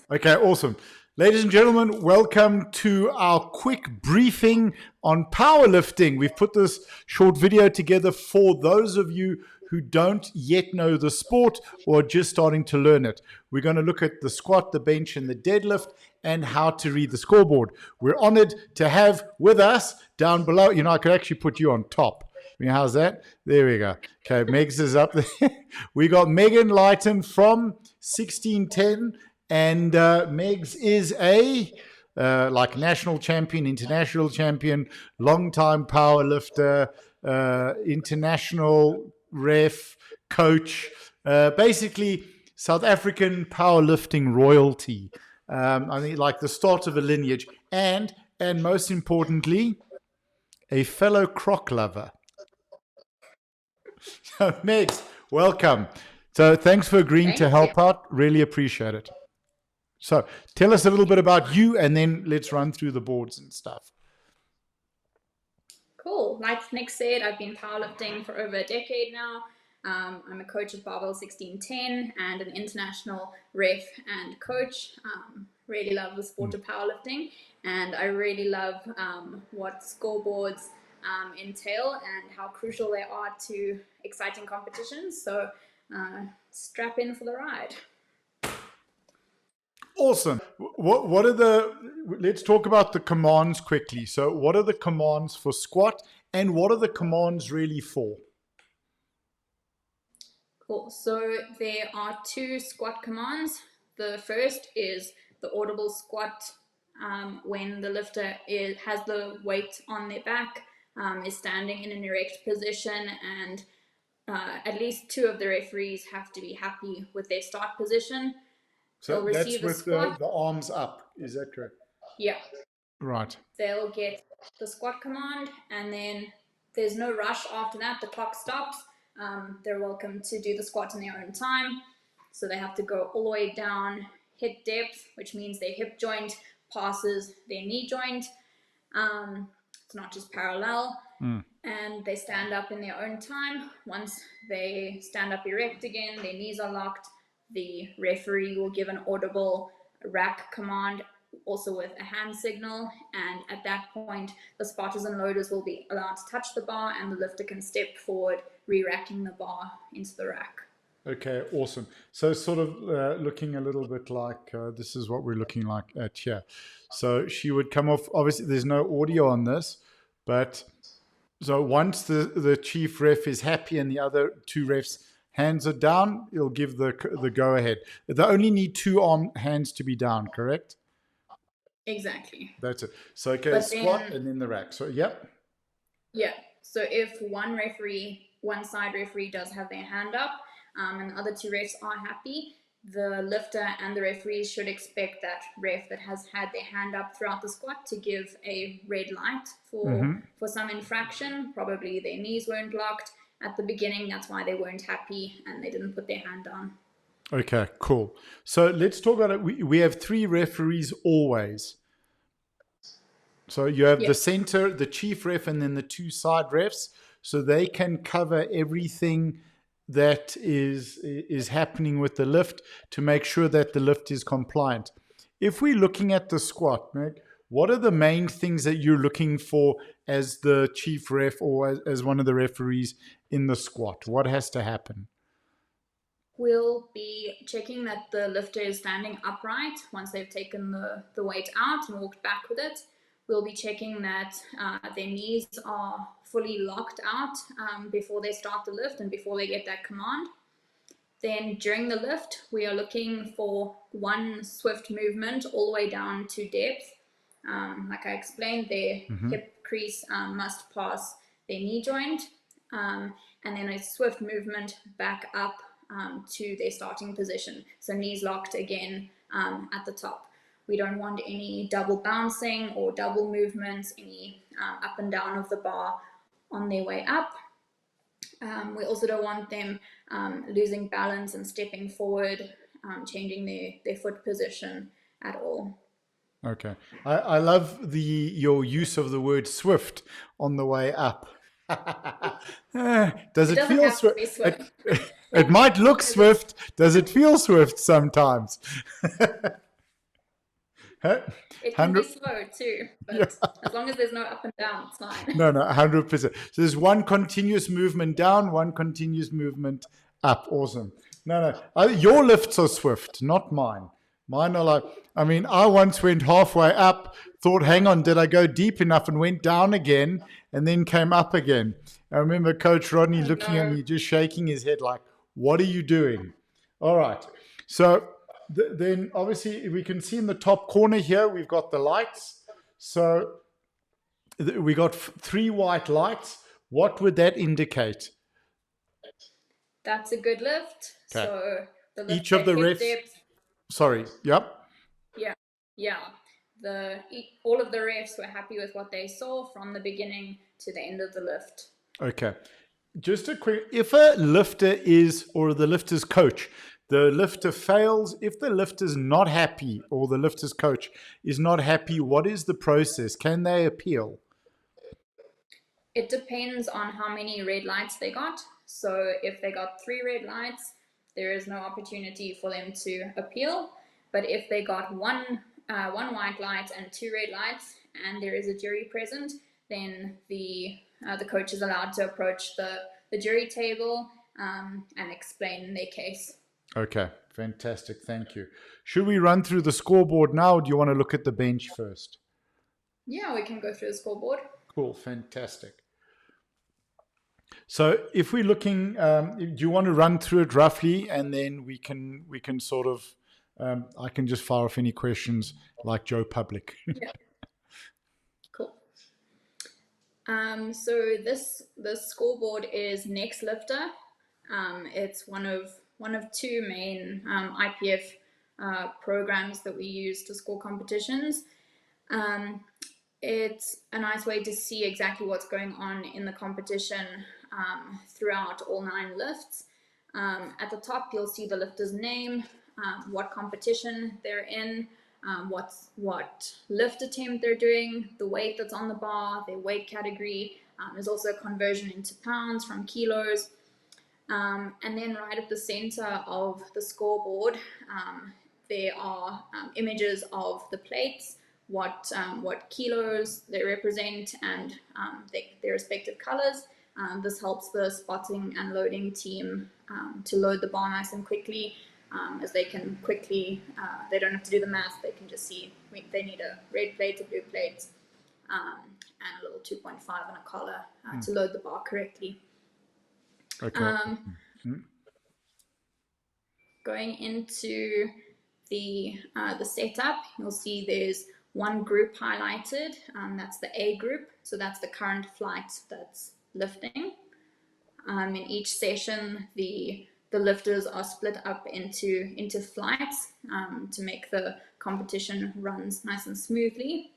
Okay, awesome. Ladies and gentlemen, welcome to our quick briefing on powerlifting. We've put this short video together for those of you who don't yet know the sport or are just starting to learn it. We're going to look at the squat, the bench, and the deadlift and how to read the scoreboard. We're honored to have with us down below, I could actually put you on top. How's that? There we go. Okay, Megs is up there. We got Megan Leighton from 1610. And Megs is a national champion, international champion, long-time power lifter, international ref, coach, basically South African powerlifting royalty. I think like the start of a lineage, and most importantly, a fellow croc lover. So Megs, welcome. So thanks for agreeing to help out. Really appreciate it. So tell us a little bit about you, and then let's run through the boards and stuff. Cool. Like Nick said, I've been powerlifting for over a decade now. I'm a coach at Barbell 1610 and an international ref and coach. Really love the sport of powerlifting, and I really love what scoreboards entail and how crucial they are to exciting competitions. So strap in for the ride. Awesome. Let's talk about the commands quickly. So what are the commands for squat, and what are the commands really for? Cool. So there are two squat commands. The first is the audible squat when the lifter has the weight on their back, is standing in an erect position, and at least two of the referees have to be happy with their start position. So that's with the arms up, is that correct? Yeah. Right. They'll get the squat command, and then there's no rush after that. The clock stops. They're welcome to do the squat in their own time. So they have to go all the way down, hip depth, which means their hip joint passes their knee joint. It's not just parallel. And they stand up in their own time. Once they stand up erect again, their knees are locked. The referee will give an audible rack command, also with a hand signal, and at that point the spotters and loaders will be allowed to touch the bar, and the lifter can step forward, re-racking the bar into the rack. Okay, awesome. So sort of looking a little bit like this is what we're looking like at here. So she would come off, obviously there's no audio on this, but so once the chief ref is happy and the other two refs hands are down, it'll give the go-ahead. They only need two hands to be down, correct? Exactly. That's it. So, okay, squat and then the rack. So, yep. Yeah. So if one side referee does have their hand up, and the other two refs are happy, the lifter and the referees should expect that ref that has had their hand up throughout the squat to give a red light for some infraction. Probably their knees weren't locked at the beginning. That's why they weren't happy and they didn't put their hand on. Okay, cool. So let's talk about it. We have three referees always. So you have the center, the chief ref, and then the two side refs. So they can cover everything that is happening with the lift to make sure that the lift is compliant. If we're looking at the squat, Meg, what are the main things that you're looking for as the chief ref or as one of the referees in the squat? What has to happen? We'll be checking that the lifter is standing upright once they've taken the weight out and walked back with it. We'll be checking that their knees are fully locked out before they start the lift and before they get that command. Then during the lift, we are looking for one swift movement all the way down to depth. Like I explained, their hip crease must pass their knee joint, and then a swift movement back up to their starting position. So knees locked again at the top. We don't want any double bouncing or double movements, any up and down of the bar on their way up. We also don't want them losing balance and stepping forward, changing their foot position at all. Okay. I love your use of the word swift on the way up. Does it feel swift? It might look swift. Does it feel swift sometimes? It can be 100. slow too, Yeah. but as long as there's no up and down, it's fine. No, 100%. So there's one continuous movement down, one continuous movement up. Awesome. No. Your lifts are swift, not mine. Mine are like, I mean, I once went halfway up, thought, hang on, did I go deep enough, and went down again and then came up again. I remember Coach Rodney looking at me, just shaking his head like, what are you doing? All right. So then obviously we can see in the top corner here, we've got the lights. So we got 3 white lights. What would that indicate? That's a good lift. Okay. So the lift Each of the refs. depth, Sorry. Yep. yeah. All of the refs were happy with what they saw from the beginning to the end of the lift. Okay. Just a quick, if a lifter is, or the lifter's coach, the lifter fails, if the lifter's not happy or the lifter's coach is not happy, what is the process? Can they appeal? It depends on how many red lights they got. So if they got 3 red lights, there is no opportunity for them to appeal. But if they got one white light and 2 red lights, and there is a jury present, then the coach is allowed to approach the jury table and explain their case. Okay, fantastic. Thank you. Should we run through the scoreboard now, or do you want to look at the bench first? Yeah, we can go through the scoreboard. Cool, fantastic. So if we're looking, do you want to run through it roughly, and then we can sort of, I can just fire off any questions like Joe Public. Yeah. Cool. So this scoreboard is Next Lifter. It's one of 2 main IPF programs that we use to score competitions. It's a nice way to see exactly what's going on in the competition throughout all 9 lifts. At the top, you'll see the lifter's name, what competition they're in, what lift attempt they're doing, the weight that's on the bar, their weight category. There's also a conversion into pounds from kilos. And then right at the center of the scoreboard, there are images of the plates, what kilos they represent, and their respective colors. This helps the spotting and loading team to load the bar nice and quickly, as they can quickly, they don't have to do the math, they can just see they need a red plate, a blue plate, and a little 2.5 and a collar to load the bar correctly. Okay. Going into the setup, you'll see there's one group highlighted. That's the A group. So that's the current flight that's lifting. In each session, the lifters are split up into flights to make the competition runs nice and smoothly.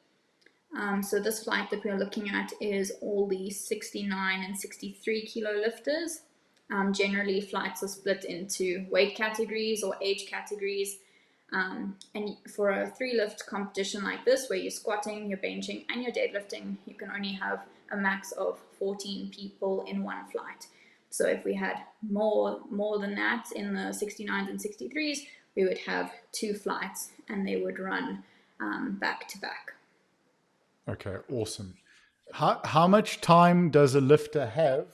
So this flight that we're looking at is all the 69 and 63 kilo lifters. Generally, flights are split into weight categories or age categories. And for a 3-lift competition like this, where you're squatting, you're benching, and you're deadlifting, you can only have a max of 14 people in one flight. So if we had more than that in the 69s and 63s, we would have 2 flights, and they would run back to back. Okay, awesome. How much time does a lifter have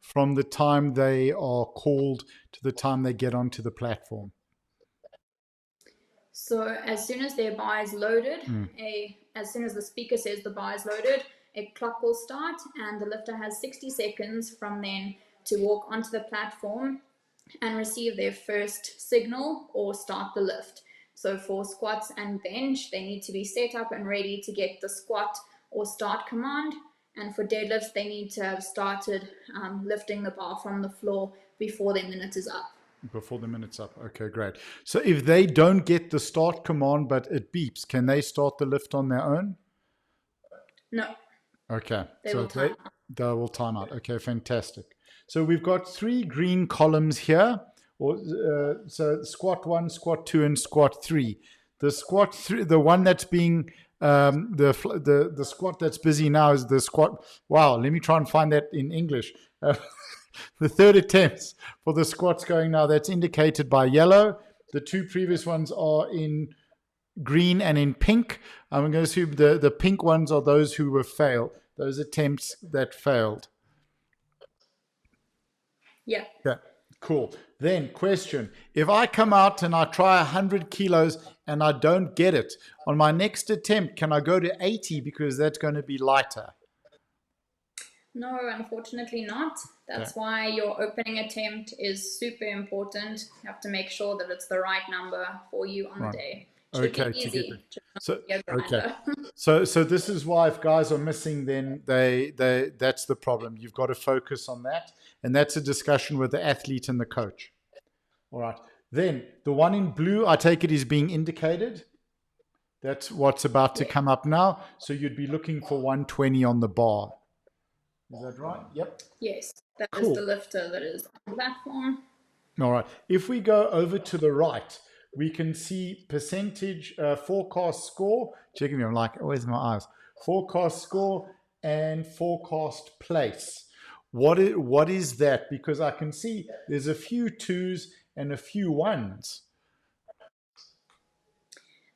from the time they are called to the time they get onto the platform? So as soon as their bar is loaded, as soon as the speaker says the bar is loaded, a clock will start, and the lifter has 60 seconds from then to walk onto the platform and receive their first signal or start the lift. So for squats and bench, they need to be set up and ready to get the squat or start command. And for deadlifts, they need to have started lifting the bar from the floor before their minute is up. Before the minute's up. Okay, great. So if they don't get the start command, but it beeps, can they start the lift on their own? No. Okay. They will time out. Okay, fantastic. So we've got 3 green columns here. So squat 1, squat 2, and squat 3. The squat 3, the one that's being the squat that's busy now is the squat. Wow, let me try and find that in English. The 3rd attempts for the squats going now, that's indicated by yellow. The 2 previous ones are in green, and in pink. I'm going to assume the pink ones are those who were failed, those attempts that failed. Yeah. Yeah, cool. Then question, if I come out and I try 100 kilos and I don't get it, on my next attempt, can I go to 80 because that's going to be lighter? No, unfortunately not. That's Okay. why your opening attempt is super important. You have to make sure that it's the right number for you on the day. Should be Okay, to get easy, there. just not So be a grinder. so this is why if guys are missing, then they that's the problem. You've got to focus on that, and that's a discussion with the athlete and the coach. All right. Then the one in blue, I take it, is being indicated. That's what's about to Yeah. come up now. So you'd be looking for 120 on the bar. Is that right? Yep. Yes, that is Cool. the lifter that is on the platform. All right. If we go over to the right, we can see percentage forecast score. Checking me, I'm like, where's my eyes? Forecast score and forecast place. What is that? Because I can see there's a few twos and a few ones.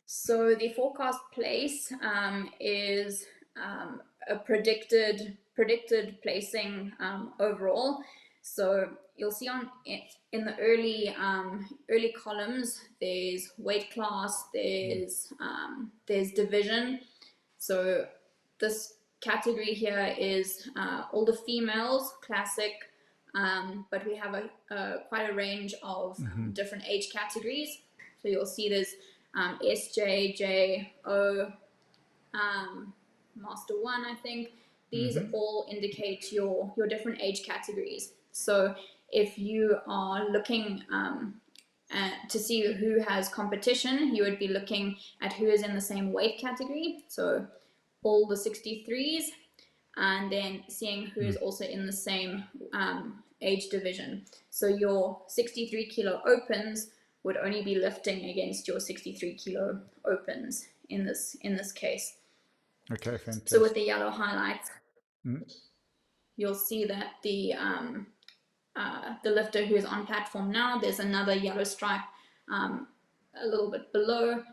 So the forecast place is a predicted placing overall. So you'll see in the early columns, there's weight class, there's division. So this category here is all the females, classic, but we have quite a range of different age categories. So you'll see there's SJ, J, O, Master 1, I think. These all indicate your different age categories. So if you are looking to see who has competition, you would be looking at who is in the same weight category. So all the 63s, and then seeing who is also in the same age division. So your 63 kilo opens would only be lifting against your 63 kilo opens in this case. Okay, fantastic. So with the yellow highlights, you'll see that the lifter who is on platform now, there's another yellow stripe a little bit below,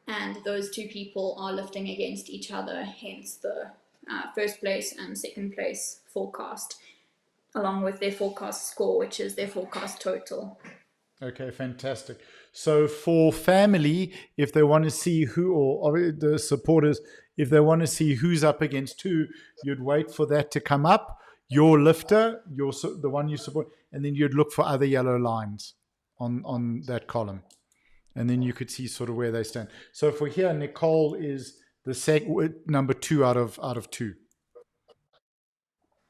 and those two people are lifting against each other, hence the first place and second place forecast, along with their forecast score, which is their forecast total. Okay, fantastic. So for family, if they want to see who, or the supporters, if they want to see who's up against who, you'd wait for that to come up, your lifter, the one you support, and then you'd look for other yellow lines on that column. And then you could see sort of where they stand. So for here, Nicole is the number 2 out of 2.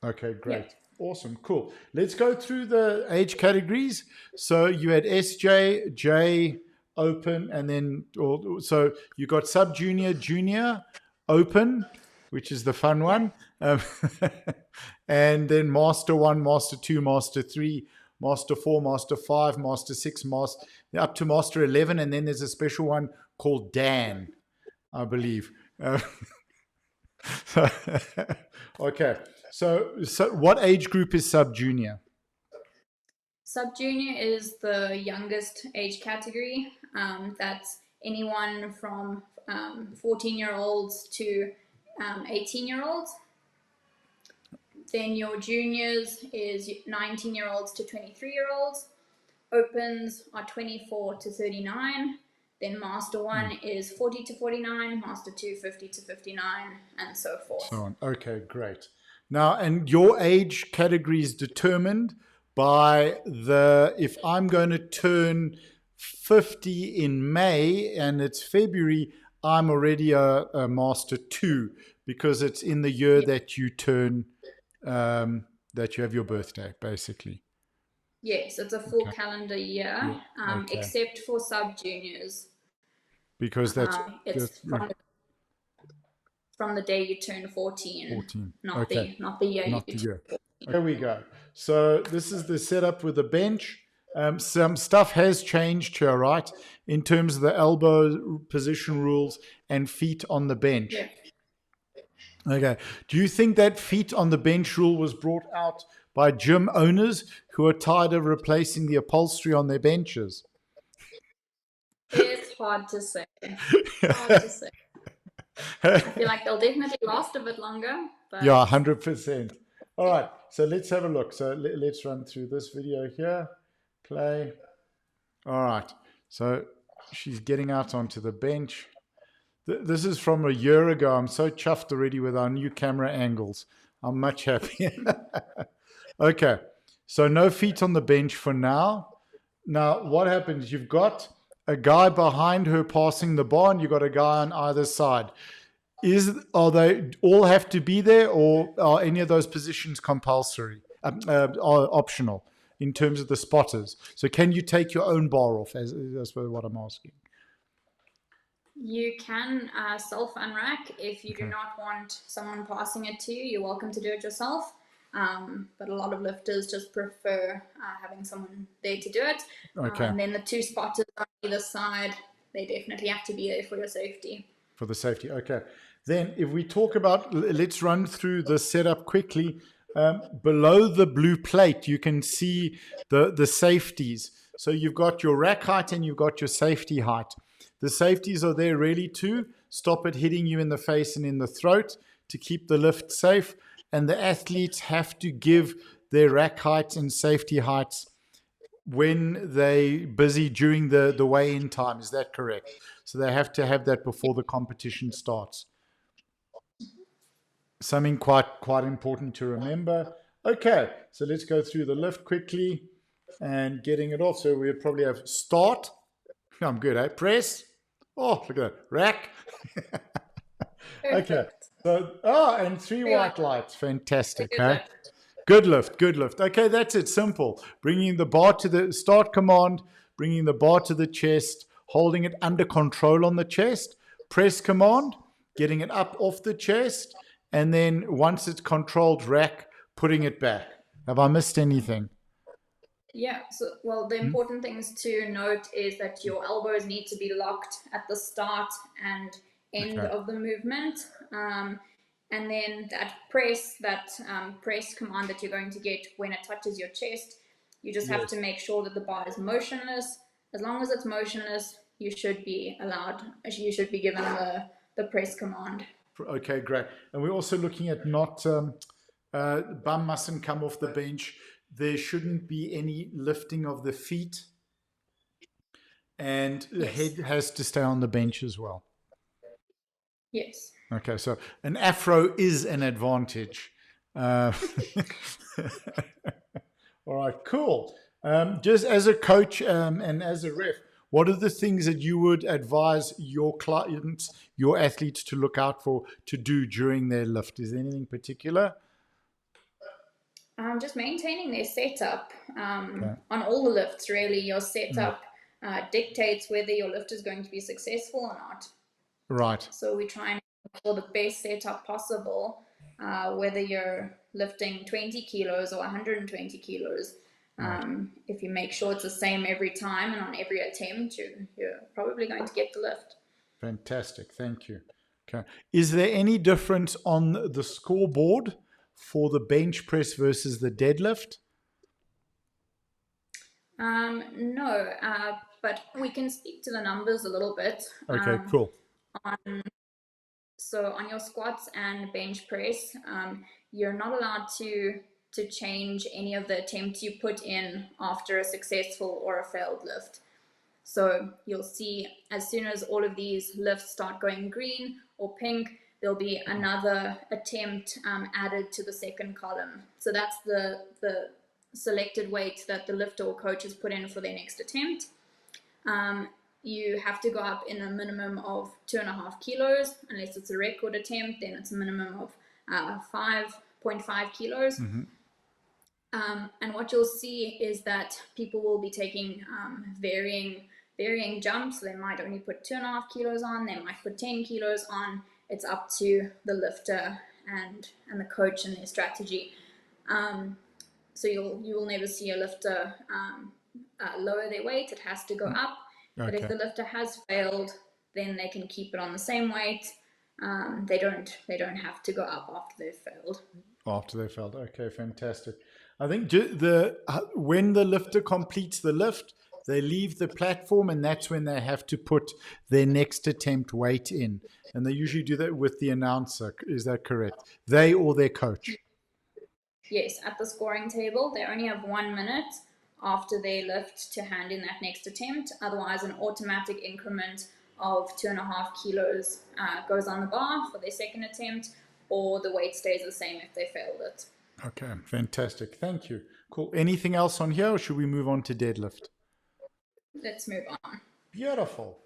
Okay, great. Yeah. Awesome, cool. Let's go through the age categories. So you had SJ, J, open, and then so you got sub junior, junior, open, which is the fun one, and then master 1, master 2, master 3, master 4, master 5, master 6, master up to master 11, and then there's a special one called Dan, I believe. Okay. So what age group is sub-junior? Sub-junior is the youngest age category. That's anyone from 14-year-olds to 18-year-olds. Then your juniors is 19-year-olds to 23-year-olds. Opens are 24 to 39. Then Master 1 is 40 to 49, Master 2, 50 to 59, and so forth. So on. Okay, great. Now, and your age category is determined by if I'm going to turn 50 in May and it's February, I'm already a Master 2 because it's in the year that you turn, that you have your birthday, basically. Yes, it's a full calendar year, except for sub-juniors. Because it's from the day you turn 14. Not the year you turn 14. There we go. So this is the setup with the bench. Some stuff has changed here, right? In terms of the elbow position rules and feet on the bench. Yeah. Okay. Do you think that feet on the bench rule was brought out by gym owners who are tired of replacing the upholstery on their benches? It's hard to say. Hard to say. I feel like they'll definitely last a bit longer. But yeah, 100%. All right, so let's have a look. So let's run through this video here. Play. All right, so she's getting out onto the bench. This is from a year ago. I'm so chuffed already with our new camera angles. I'm much happier. Okay, so no feet on the bench for now. Now, what happens? You've got a guy behind her passing the bar, and you've got a guy on either side. Are they all have to be there, or are any of those positions compulsory, are optional in terms of the spotters? So can you take your own bar off? That's what I'm asking. You can self-unrack. If you do not want someone passing it to you, you're welcome to do it yourself. But a lot of lifters just prefer having someone there to do it. Okay. And then the two spotters on either side, they definitely have to be there for your safety. For the safety, okay. Then if we talk about, let's run through the setup quickly. Below the blue plate, you can see the safeties. So you've got your rack height and you've got your safety height. The safeties are there really to stop it hitting you in the face and in the throat, to keep the lift safe. And the athletes have to give their rack heights and safety heights when they're busy during the weigh-in time. Is that correct? So they have to have that before the competition starts. Something quite important to remember. Okay, so let's go through the lift quickly and getting it off. So we'll probably have start. I'm good, eh? Press. Oh, look at that. Rack. Okay. So, and three white lights. Fantastic. Okay. Good lift. Good lift. Okay, that's it. Simple. Bringing the bar to the start command, bringing the bar to the chest, holding it under control on the chest, press command, getting it up off the chest, and then once it's controlled, rack, putting it back. Have I missed anything? Yeah, so, well, the important things to note is that your elbows need to be locked at the start and end of the movement. And then that press command that you're going to get when it touches your chest, you just have to make sure that the bar is motionless. As long as it's motionless, you should be given the press command. Okay, great. And we're also looking at not, bum mustn't come off the bench. There shouldn't be any lifting of the feet, and the head has to stay on the bench as well. Yes. Okay, so an afro is an advantage. All right, cool. Just as a coach and as a ref, what are the things that you would advise your clients, your athletes to look out for, to do during their lift? Is there anything particular? Just maintaining their setup on all the lifts, really. Your setup dictates whether your lift is going to be successful or not. Right. So we try and for the best setup possible, whether you're lifting 20 kilos or 120 kilos. If you make sure it's the same every time and on every attempt, you're probably going to get the lift. Fantastic. Thank you. Okay. Is there any difference on the scoreboard for the bench press versus the deadlift? No, but we can speak to the numbers a little bit. Okay, cool. So on your squats and bench press, you're not allowed to change any of the attempts you put in after a successful or a failed lift. So you'll see as soon as all of these lifts start going green or pink, there'll be another attempt added to the second column. So that's the selected weight that the lifter or coach has put in for their next attempt. You have to go up in a minimum of 2.5 kilos. Unless it's a record attempt, then it's a minimum of 5.5 kilos. Mm-hmm. And what you'll see is that people will be taking varying jumps. They might only put 2.5 kilos on, they might put 10 kilos on. It's up to the lifter and the coach and their strategy. So you will never see a lifter lower their weight. It has to go up. But if the lifter has failed, then they can keep it on the same weight. They don't have to go up after they've failed. After they failed. Okay, fantastic. I think when the lifter completes the lift, they leave the platform, and that's when they have to put their next attempt weight in. And they usually do that with the announcer. Is that correct? They or their coach? Yes, at the scoring table, they only have 1 minute after they lift to hand in that next attempt. Otherwise, an automatic increment of 2.5 kilos goes on the bar for their second attempt, or the weight stays the same if they failed it. Okay, fantastic. Thank you. Cool. Anything else on here, or should we move on to deadlift? Let's move on. Beautiful.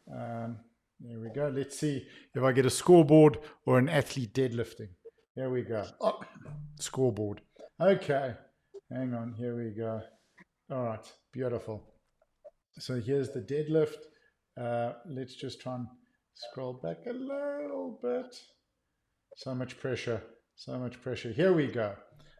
There we go. Let's see if I get a scoreboard or an athlete deadlifting. There we go. Oh, scoreboard. Okay. Hang on. Here we go. All right. Beautiful. So here's the deadlift. Let's just try and scroll back a little bit. So much pressure. So much pressure. Here we go.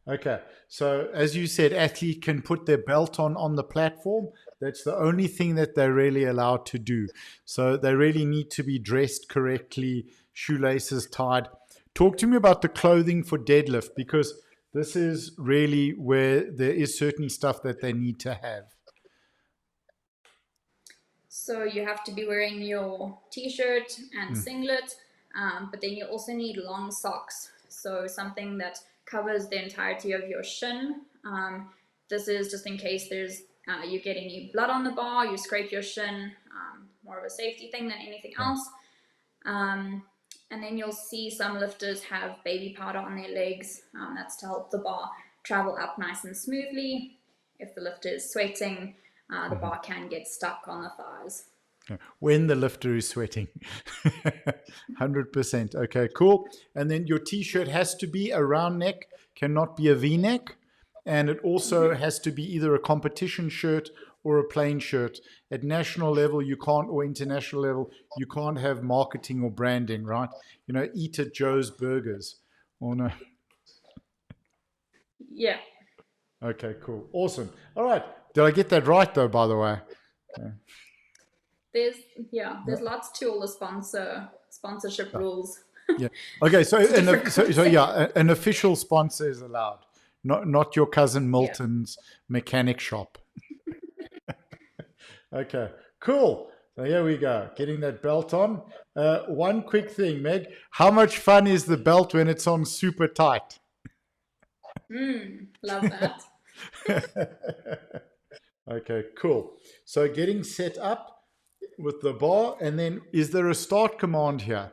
Okay. So as you said, athlete can put their belt on the platform. That's the only thing that they're really allowed to do. So they really need to be dressed correctly, shoelaces tied. Talk to me about the clothing for deadlift, because this is really where there is certain stuff that they need to have. So you have to be wearing your t-shirt and singlet, but then you also need long socks. So something that covers the entirety of your shin. This is just in case you get any blood on the bar, you scrape your shin, more of a safety thing than anything else. And then you'll see some lifters have baby powder on their legs. That's to help the bar travel up nice and smoothly. If the lifter is sweating, the bar can get stuck on the thighs. When the lifter is sweating. 100%. Okay, cool. And then your t-shirt has to be a round neck, cannot be a V-neck. And it also has to be either a competition shirt or a plain shirt. At national level, you can't, or international level, you can't have marketing or branding, right? You know, eat at Joe's Burgers, or no? Yeah. Okay, cool. Awesome. All right. Did I get that right, though, by the way? Okay. There's lots to all the sponsorship rules. Yeah. Okay, so an official sponsor is allowed. Not your cousin Milton's mechanic shop. Okay, cool. So here we go, getting that belt on. One quick thing, Meg. How much fun is the belt when it's on super tight? Love that. Okay, cool. So getting set up with the bar, and then is there a start command here?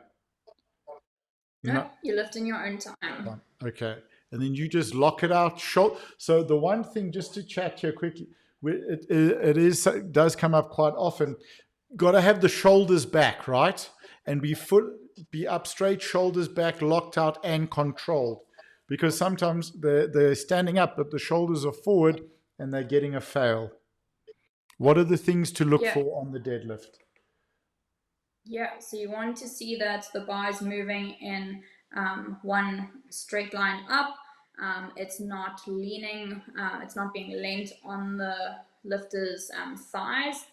No, you lift in your own time. Okay. And then you just lock it out. So the one thing, just to chat here quickly, it does come up quite often. Got to have the shoulders back, right? And be up straight, shoulders back, locked out and controlled. Because sometimes they're standing up, but the shoulders are forward and they're getting a fail. What are the things to look for on the deadlift? Yeah, so you want to see that the bar is moving in one straight line up. It's not leaning, it's not being leant on the lifter's thighs.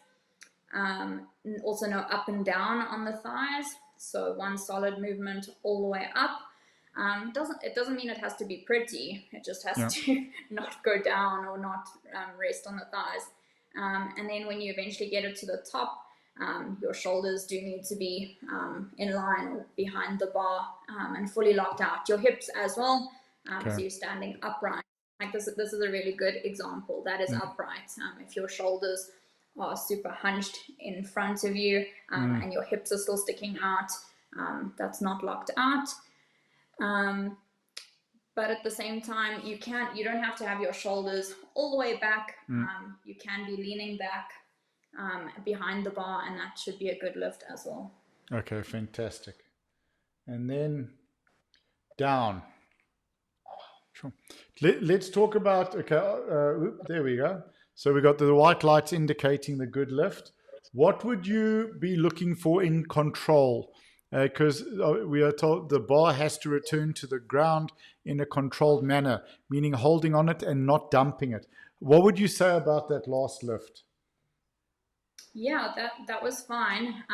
Also no up and down on the thighs. So one solid movement all the way up. It doesn't mean it has to be pretty. It just has to not go down or not rest on the thighs. And then when you eventually get it to the top, your shoulders do need to be in line or behind the bar and fully locked out. Your hips as well. So you're standing upright. Like this is a really good example. That is upright. If your shoulders are super hunched in front of you and your hips are still sticking out, that's not locked out. But at the same time, you don't have to have your shoulders all the way back. You can be leaning back behind the bar, and that should be a good lift as well. Okay, fantastic. And then down. Sure. Let's talk about, there we go. So we got the white lights indicating the good lift. What would you be looking for in control? Because we are told the bar has to return to the ground in a controlled manner, meaning holding on it and not dumping it. What would you say about that last lift? Yeah, that was fine.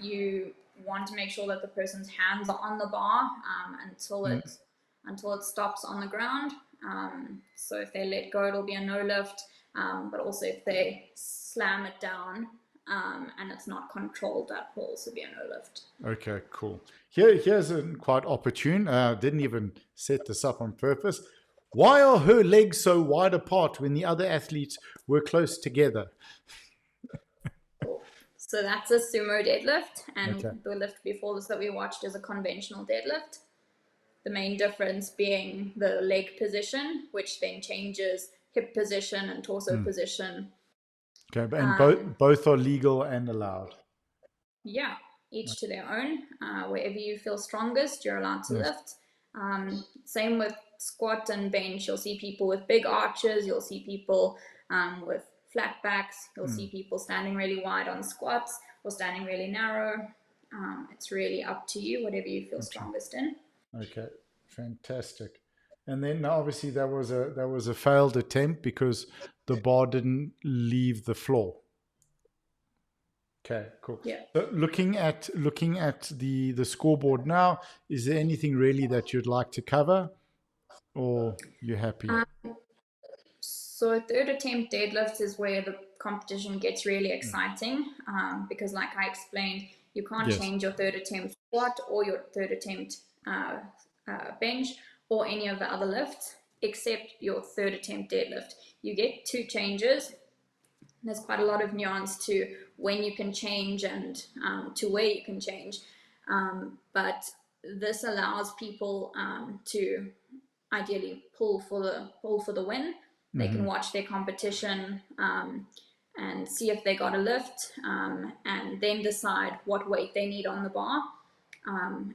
You want to make sure that the person's hands are on the bar until it stops on the ground. So if they let go, it'll be a no lift. but also if they slam it down and it's not controlled, that will also be a no lift. Okay, cool. Here's a quite opportune. Didn't even set this up on purpose. Why are her legs so wide apart when the other athletes were close together? Cool. So that's a sumo deadlift, and Okay. the lift before this that we watched is a conventional deadlift. The main difference being the leg position, which then changes hip position and torso position. Okay, and both are legal and allowed. Yeah, each to their own. Wherever you feel strongest, you're allowed to lift. Same with squat and bench. You'll see people with big arches. You'll see people with flat backs. You'll see people standing really wide on squats or standing really narrow. It's really up to you, whatever you feel strongest in. Okay, fantastic. And then obviously there was a failed attempt because the bar didn't leave the floor. Okay, cool. Yeah. So looking at the scoreboard now, is there anything really that you'd like to cover, or you're happy? So a third attempt deadlift is where the competition gets really exciting because, like I explained, you can't change your third attempt squat or your third attempt bench or any of the other lifts except your third attempt deadlift. You get 2 changes. There's quite a lot of nuance to when you can change and to where you can change, but this allows people to ideally pull for the win. They can watch their competition and see if they got a lift, and then decide what weight they need on the bar,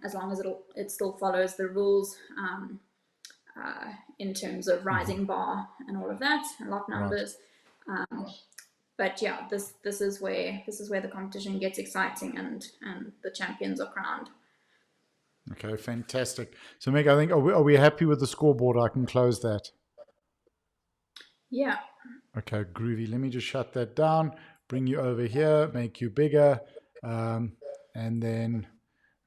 as long as it still follows the rules in terms of rising bar and all of that, and lock numbers. But yeah, this is where the competition gets exciting and the champions are crowned. Okay, fantastic. So Meg, I think are we happy with the scoreboard? I can close that. Yeah. Okay, groovy. Let me just shut that down, bring you over here, make you bigger, and then,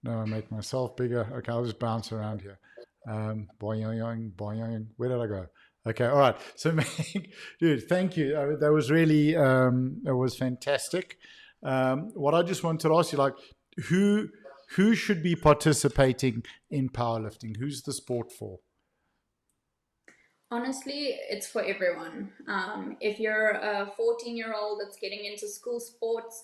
no, I make myself bigger. Okay, I'll just bounce around here. Boing, boing. Where did I go? Okay, all right. So, Meg, dude, thank you. That was really, it was fantastic. What I just wanted to ask you, like, who should be participating in powerlifting? Who's the sport for? Honestly, it's for everyone. If you're a 14-year-old that's getting into school sports,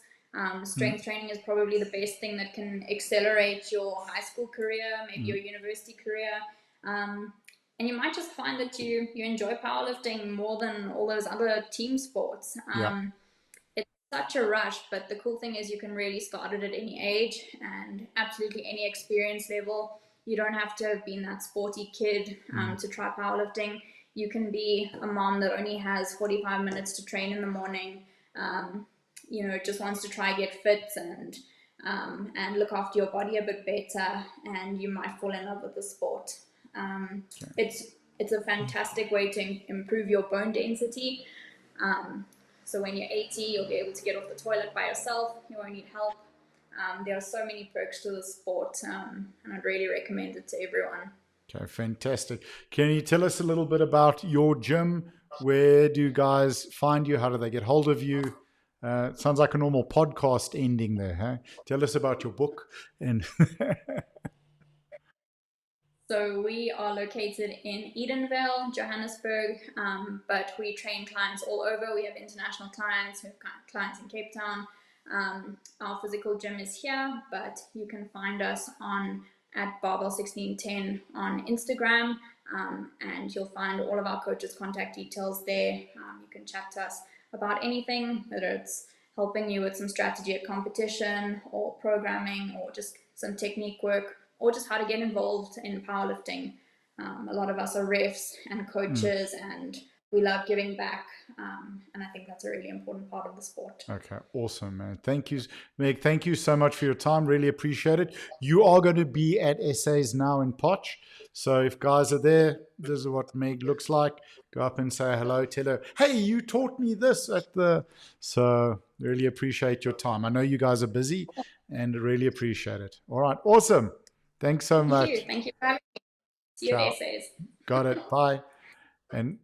strength training is probably the best thing that can accelerate your high school career, maybe your university career. And you might just find that you enjoy powerlifting more than all those other team sports. It's such a rush, but the cool thing is you can really start it at any age and absolutely any experience level. You don't have to have been that sporty kid to try powerlifting. You can be a mom that only has 45 minutes to train in the morning, just wants to try get fit and look after your body a bit better, and you might fall in love with the sport. It's a fantastic way to improve your bone density. So when you're 80, you'll be able to get off the toilet by yourself. You won't need help. There are so many perks to the sport, and I'd really recommend it to everyone. Okay, fantastic. Can you tell us a little bit about your gym? Where do guys find you? How do they get hold of you? It sounds like a normal podcast ending there, huh? Tell us about your book. And So we are located in Edenvale, Johannesburg, but we train clients all over. We have international clients, we have clients in Cape Town. Our physical gym is here, but you can find us at Barbell 1610 on Instagram, and you'll find all of our coaches' contact details there. You can chat to us about anything, whether it's helping you with some strategy at competition or programming or just some technique work or just how to get involved in powerlifting. A lot of us are refs and coaches and we love giving back, and I think that's a really important part of the sport. Okay, awesome, man. Thank you, Meg. Thank you so much for your time. Really appreciate it. You are going to be at SA's now in Potch. So if guys are there, this is what Meg looks like. Go up and say hello. Tell her, hey, you taught me this at the... So really appreciate your time. I know you guys are busy and really appreciate it. All right, awesome. Thanks so much. Thank you for having me. See you at SA's. Got it. Bye. And